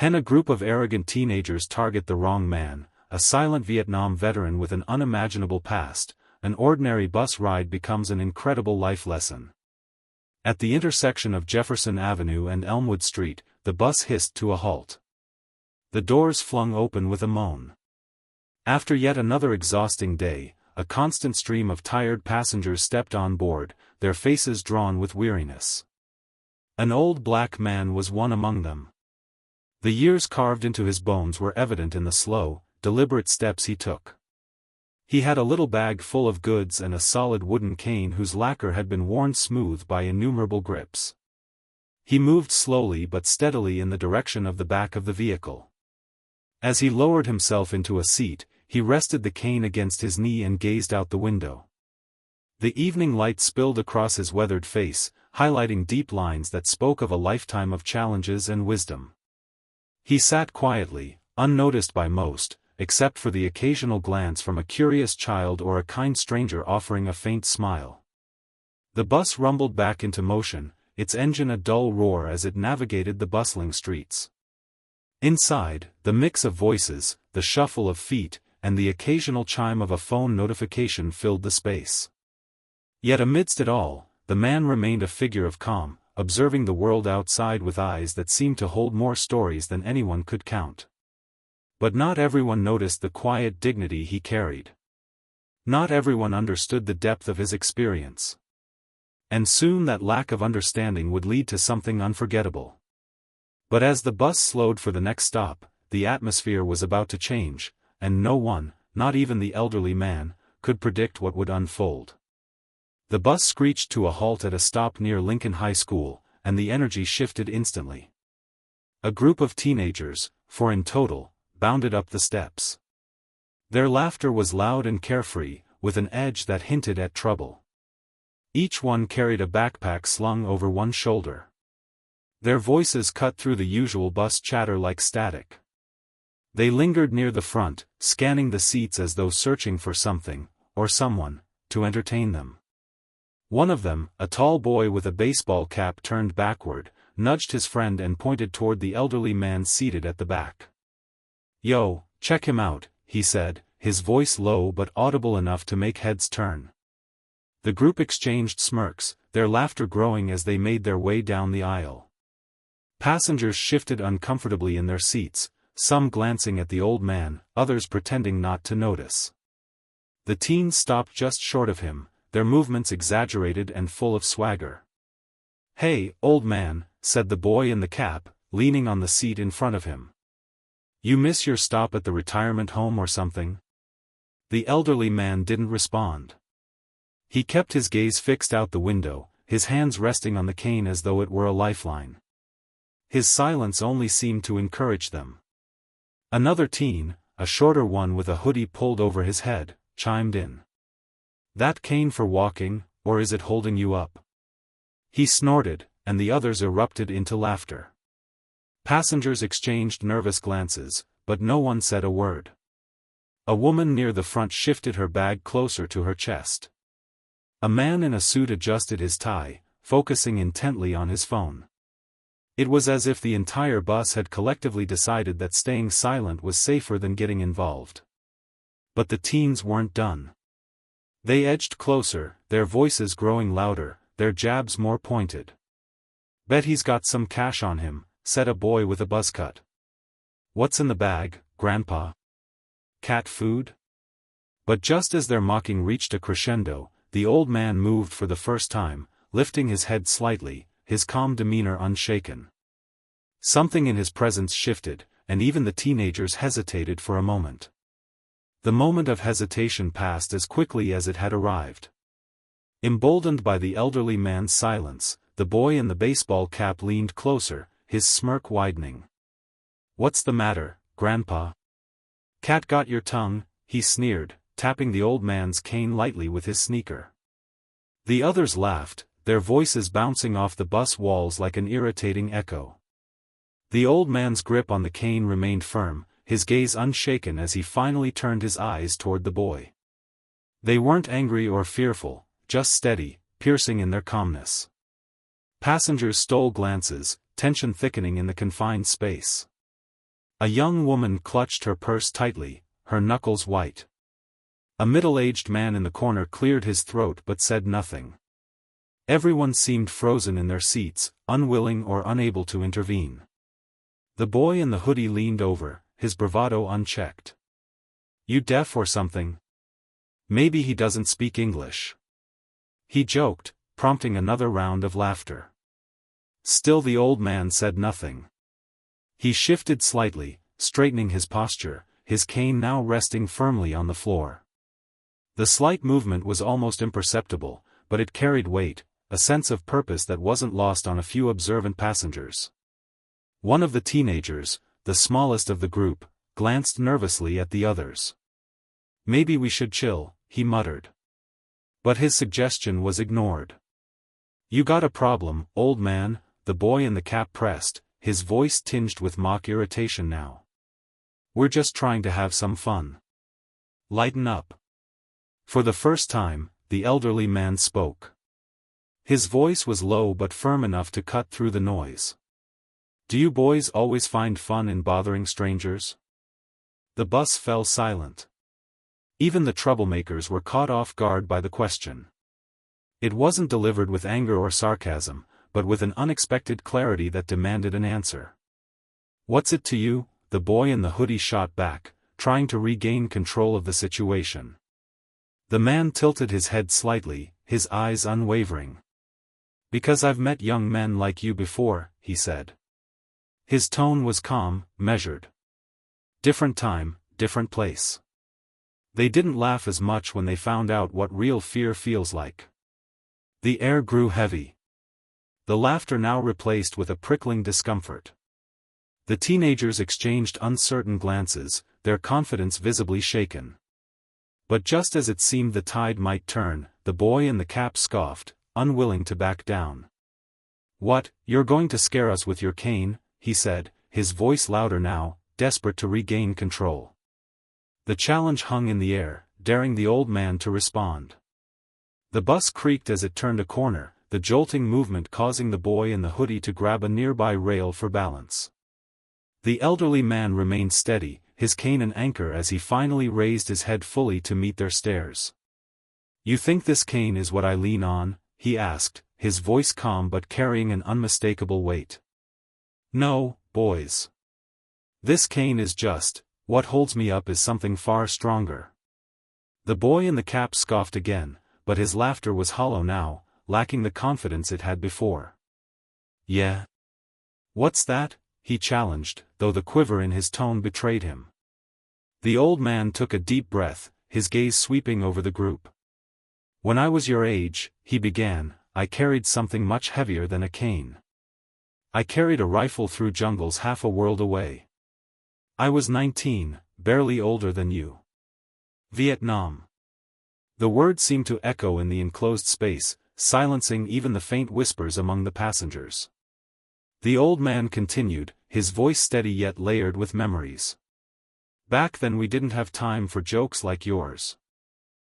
A group of arrogant teenagers target the wrong man, a silent Vietnam veteran with an unimaginable past. An ordinary bus ride becomes an incredible life lesson. At the intersection of Jefferson Avenue and Elmwood Street, the bus hissed to a halt. The doors flung open with a moan. After yet another exhausting day, a constant stream of tired passengers stepped on board, their faces drawn with weariness. An old black man was one among them. The years carved into his bones were evident in the slow, deliberate steps he took. He had a little bag full of goods and a solid wooden cane whose lacquer had been worn smooth by innumerable grips. He moved slowly but steadily in the direction of the back of the vehicle. As he lowered himself into a seat, he rested the cane against his knee and gazed out the window. The evening light spilled across his weathered face, highlighting deep lines that spoke of a lifetime of challenges and wisdom. He sat quietly, unnoticed by most, except for the occasional glance from a curious child or a kind stranger offering a faint smile. The bus rumbled back into motion, its engine a dull roar as it navigated the bustling streets. Inside, the mix of voices, the shuffle of feet, and the occasional chime of a phone notification filled the space. Yet amidst it all, the man remained a figure of calm, observing the world outside with eyes that seemed to hold more stories than anyone could count. But not everyone noticed the quiet dignity he carried. Not everyone understood the depth of his experience. And soon that lack of understanding would lead to something unforgettable. But as the bus slowed for the next stop, the atmosphere was about to change, and no one, not even the elderly man, could predict what would unfold. The bus screeched to a halt at a stop near Lincoln High School, and the energy shifted instantly. A group of teenagers, 4 in total, bounded up the steps. Their laughter was loud and carefree, with an edge that hinted at trouble. Each one carried a backpack slung over one shoulder. Their voices cut through the usual bus chatter like static. They lingered near the front, scanning the seats as though searching for something, or someone, to entertain them. One of them, a tall boy with a baseball cap turned backward, nudged his friend and pointed toward the elderly man seated at the back. "Yo, check him out," he said, his voice low but audible enough to make heads turn. The group exchanged smirks, their laughter growing as they made their way down the aisle. Passengers shifted uncomfortably in their seats, some glancing at the old man, others pretending not to notice. The teens stopped just short of him, their movements exaggerated and full of swagger. "Hey, old man," said the boy in the cap, leaning on the seat in front of him. "You miss your stop at the retirement home or something?" The elderly man didn't respond. He kept his gaze fixed out the window, his hands resting on the cane as though it were a lifeline. His silence only seemed to encourage them. Another teen, a shorter one with a hoodie pulled over his head, chimed in. "That cane for walking, or is it holding you up?" He snorted, and the others erupted into laughter. Passengers exchanged nervous glances, but no one said a word. A woman near the front shifted her bag closer to her chest. A man in a suit adjusted his tie, focusing intently on his phone. It was as if the entire bus had collectively decided that staying silent was safer than getting involved. But the teens weren't done. They edged closer, their voices growing louder, their jabs more pointed. "Bet he's got some cash on him," said a boy with a buzz cut. "What's in the bag, Grandpa? Cat food?" But just as their mocking reached a crescendo, the old man moved for the first time, lifting his head slightly, his calm demeanor unshaken. Something in his presence shifted, and even the teenagers hesitated for a moment. The moment of hesitation passed as quickly as it had arrived. Emboldened by the elderly man's silence, the boy in the baseball cap leaned closer, his smirk widening. "What's the matter, Grandpa? Cat got your tongue?" he sneered, tapping the old man's cane lightly with his sneaker. The others laughed, their voices bouncing off the bus walls like an irritating echo. The old man's grip on the cane remained firm, his gaze unshaken as he finally turned his eyes toward the boy. They weren't angry or fearful, just steady, piercing in their calmness. Passengers stole glances, tension thickening in the confined space. A young woman clutched her purse tightly, her knuckles white. A middle-aged man in the corner cleared his throat but said nothing. Everyone seemed frozen in their seats, unwilling or unable to intervene. The boy in the hoodie leaned over, his bravado unchecked. "You deaf or something? Maybe he doesn't speak English," he joked, prompting another round of laughter. Still the old man said nothing. He shifted slightly, straightening his posture, his cane now resting firmly on the floor. The slight movement was almost imperceptible, but it carried weight, a sense of purpose that wasn't lost on a few observant passengers. One of the teenagers, the smallest of the group, glanced nervously at the others. "Maybe we should chill," he muttered. But his suggestion was ignored. "You got a problem, old man?" the boy in the cap pressed, his voice tinged with mock irritation now. "We're just trying to have some fun. Lighten up." For the first time, the elderly man spoke. His voice was low but firm enough to cut through the noise. "Do you boys always find fun in bothering strangers?" The bus fell silent. Even the troublemakers were caught off guard by the question. It wasn't delivered with anger or sarcasm, but with an unexpected clarity that demanded an answer. "What's it to you?" the boy in the hoodie shot back, trying to regain control of the situation. The man tilted his head slightly, his eyes unwavering. "Because I've met young men like you before," he said. His tone was calm, measured. "Different time, different place." They didn't laugh as much when they found out what real fear feels like. The air grew heavy. The laughter now replaced with a prickling discomfort. The teenagers exchanged uncertain glances, their confidence visibly shaken. But just as it seemed the tide might turn, the boy in the cap scoffed, unwilling to back down. "What, you're going to scare us with your cane?" he said, his voice louder now, desperate to regain control. The challenge hung in the air, daring the old man to respond. The bus creaked as it turned a corner, the jolting movement causing the boy in the hoodie to grab a nearby rail for balance. The elderly man remained steady, his cane an anchor as he finally raised his head fully to meet their stares. "You think this cane is what I lean on?" he asked, his voice calm but carrying an unmistakable weight. "No, boys. This cane is just, what holds me up is something far stronger." The boy in the cap scoffed again, but his laughter was hollow now, lacking the confidence it had before. "Yeah? What's that?" he challenged, though the quiver in his tone betrayed him. The old man took a deep breath, his gaze sweeping over the group. "When I was your age," he began, "I carried something much heavier than a cane. I carried a rifle through jungles half a world away. I was 19, barely older than you. Vietnam." The words seemed to echo in the enclosed space, silencing even the faint whispers among the passengers. The old man continued, his voice steady yet layered with memories. "Back then we didn't have time for jokes like yours.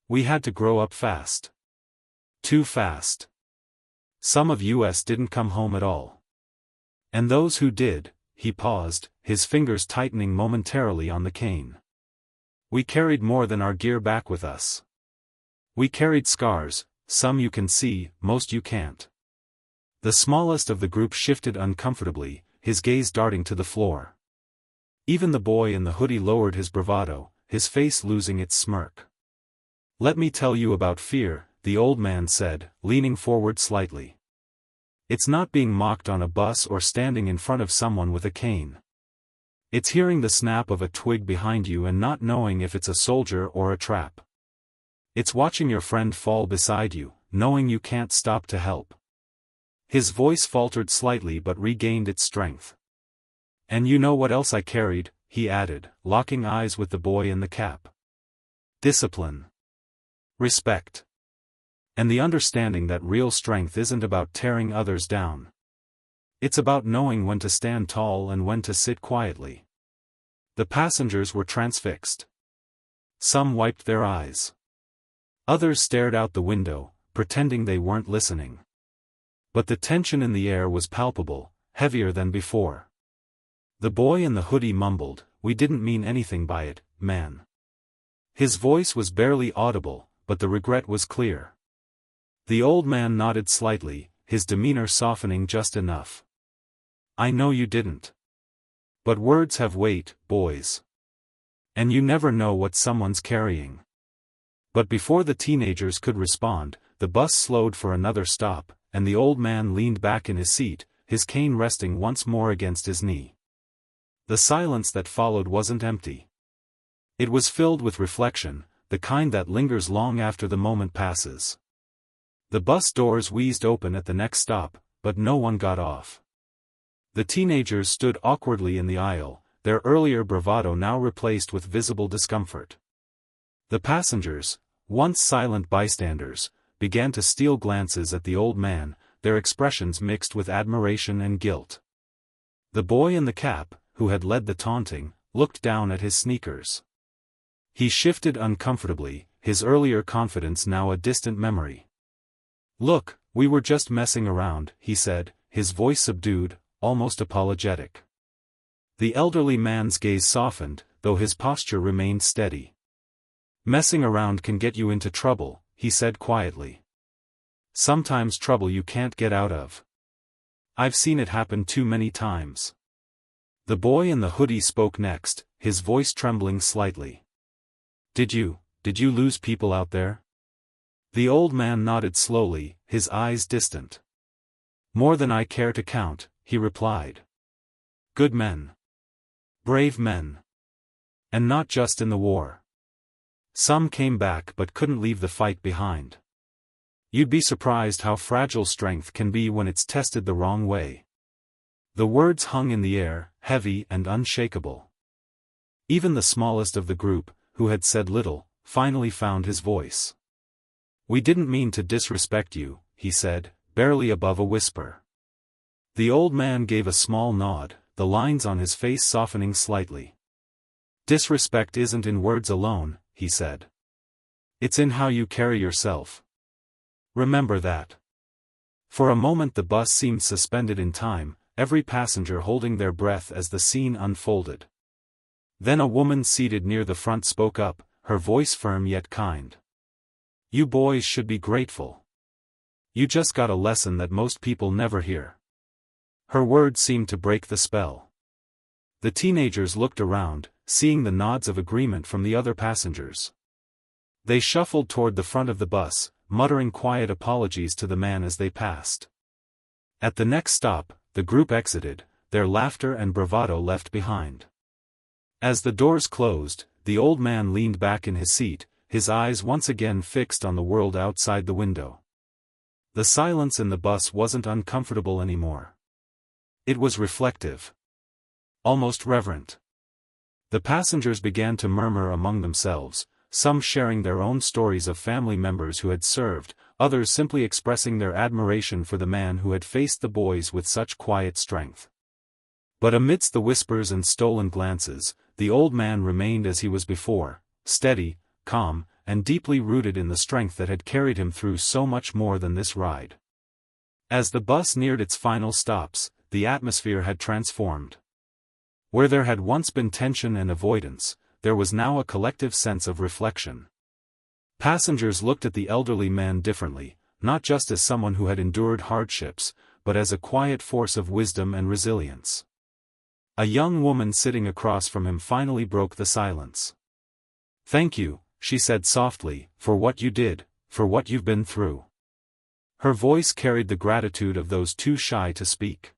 We had to grow up fast. Too fast. Some of us didn't come home at all. And those who did," he paused, his fingers tightening momentarily on the cane. "We carried more than our gear back with us. We carried scars, some you can see, most you can't." The smallest of the group shifted uncomfortably, his gaze darting to the floor. Even the boy in the hoodie lowered his bravado, his face losing its smirk. "Let me tell you about fear," the old man said, leaning forward slightly. "It's not being mocked on a bus or standing in front of someone with a cane. It's hearing the snap of a twig behind you and not knowing if it's a soldier or a trap. It's watching your friend fall beside you, knowing you can't stop to help." His voice faltered slightly but regained its strength. "And you know what else I carried," he added, locking eyes with the boy in the cap. "Discipline. Respect. And the understanding that real strength isn't about tearing others down. It's about knowing when to stand tall and when to sit quietly." The passengers were transfixed. Some wiped their eyes. Others stared out the window, pretending they weren't listening. But the tension in the air was palpable, heavier than before. The boy in the hoodie mumbled, "We didn't mean anything by it, man." His voice was barely audible, but the regret was clear. The old man nodded slightly, his demeanor softening just enough. "I know you didn't. But words have weight, boys. And you never know what someone's carrying." But before the teenagers could respond, the bus slowed for another stop, and the old man leaned back in his seat, his cane resting once more against his knee. The silence that followed wasn't empty. It was filled with reflection, the kind that lingers long after the moment passes. The bus doors wheezed open at the next stop, but no one got off. The teenagers stood awkwardly in the aisle, their earlier bravado now replaced with visible discomfort. The passengers, once silent bystanders, began to steal glances at the old man, their expressions mixed with admiration and guilt. The boy in the cap, who had led the taunting, looked down at his sneakers. He shifted uncomfortably, his earlier confidence now a distant memory. "Look, we were just messing around," he said, his voice subdued, almost apologetic. The elderly man's gaze softened, though his posture remained steady. "Messing around can get you into trouble," he said quietly. "Sometimes trouble you can't get out of. I've seen it happen too many times." The boy in the hoodie spoke next, his voice trembling slightly. Did you lose people out there?" The old man nodded slowly, his eyes distant. "More than I care to count," he replied. "Good men. Brave men. And not just in the war. Some came back but couldn't leave the fight behind. You'd be surprised how fragile strength can be when it's tested the wrong way." The words hung in the air, heavy and unshakable. Even the smallest of the group, who had said little, finally found his voice. "We didn't mean to disrespect you," he said, barely above a whisper. The old man gave a small nod, the lines on his face softening slightly. "Disrespect isn't in words alone," he said. "It's in how you carry yourself. Remember that." For a moment the bus seemed suspended in time, every passenger holding their breath as the scene unfolded. Then a woman seated near the front spoke up, her voice firm yet kind. "You boys should be grateful. You just got a lesson that most people never hear." Her words seemed to break the spell. The teenagers looked around, seeing the nods of agreement from the other passengers. They shuffled toward the front of the bus, muttering quiet apologies to the man as they passed. At the next stop, the group exited, their laughter and bravado left behind. As the doors closed, the old man leaned back in his seat, his eyes once again fixed on the world outside the window. The silence in the bus wasn't uncomfortable anymore. It was reflective. Almost reverent. The passengers began to murmur among themselves, some sharing their own stories of family members who had served, others simply expressing their admiration for the man who had faced the boys with such quiet strength. But amidst the whispers and stolen glances, the old man remained as he was before, steady, calm, and deeply rooted in the strength that had carried him through so much more than this ride. As the bus neared its final stops, the atmosphere had transformed. Where there had once been tension and avoidance, there was now a collective sense of reflection. Passengers looked at the elderly man differently, not just as someone who had endured hardships, but as a quiet force of wisdom and resilience. A young woman sitting across from him finally broke the silence. "Thank you," she said softly, "for what you did, for what you've been through." Her voice carried the gratitude of those too shy to speak.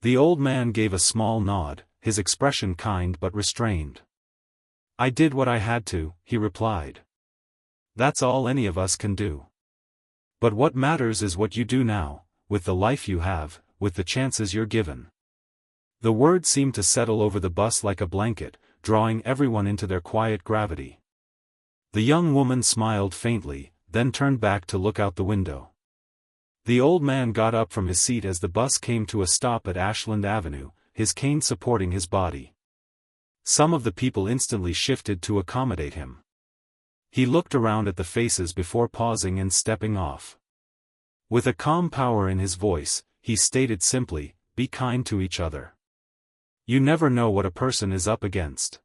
The old man gave a small nod, his expression kind but restrained. "I did what I had to," he replied. "That's all any of us can do. But what matters is what you do now, with the life you have, with the chances you're given." The words seemed to settle over the bus like a blanket, drawing everyone into their quiet gravity. The young woman smiled faintly, then turned back to look out the window. The old man got up from his seat as the bus came to a stop at Ashland Avenue, his cane supporting his body. Some of the people instantly shifted to accommodate him. He looked around at the faces before pausing and stepping off. With a calm power in his voice, he stated simply, "Be kind to each other. You never know what a person is up against.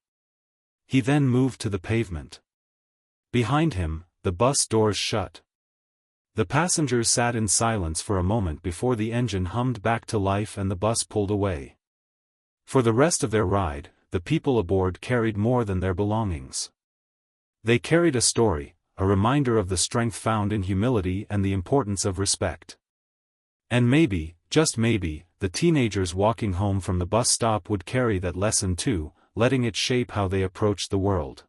He then moved to the pavement. Behind him, the bus doors shut. The passengers sat in silence for a moment before the engine hummed back to life and the bus pulled away. For the rest of their ride, the people aboard carried more than their belongings. They carried a story, a reminder of the strength found in humility and the importance of respect. And maybe, just maybe, the teenagers walking home from the bus stop would carry that lesson too, letting it shape how they approach the world.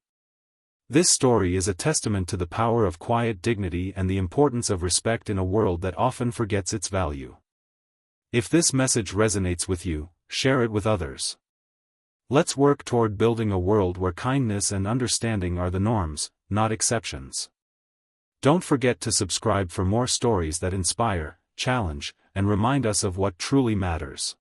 This story is a testament to the power of quiet dignity and the importance of respect in a world that often forgets its value. If this message resonates with you, share it with others. Let's work toward building a world where kindness and understanding are the norms, not exceptions. Don't forget to subscribe for more stories that inspire, challenge, and remind us of what truly matters.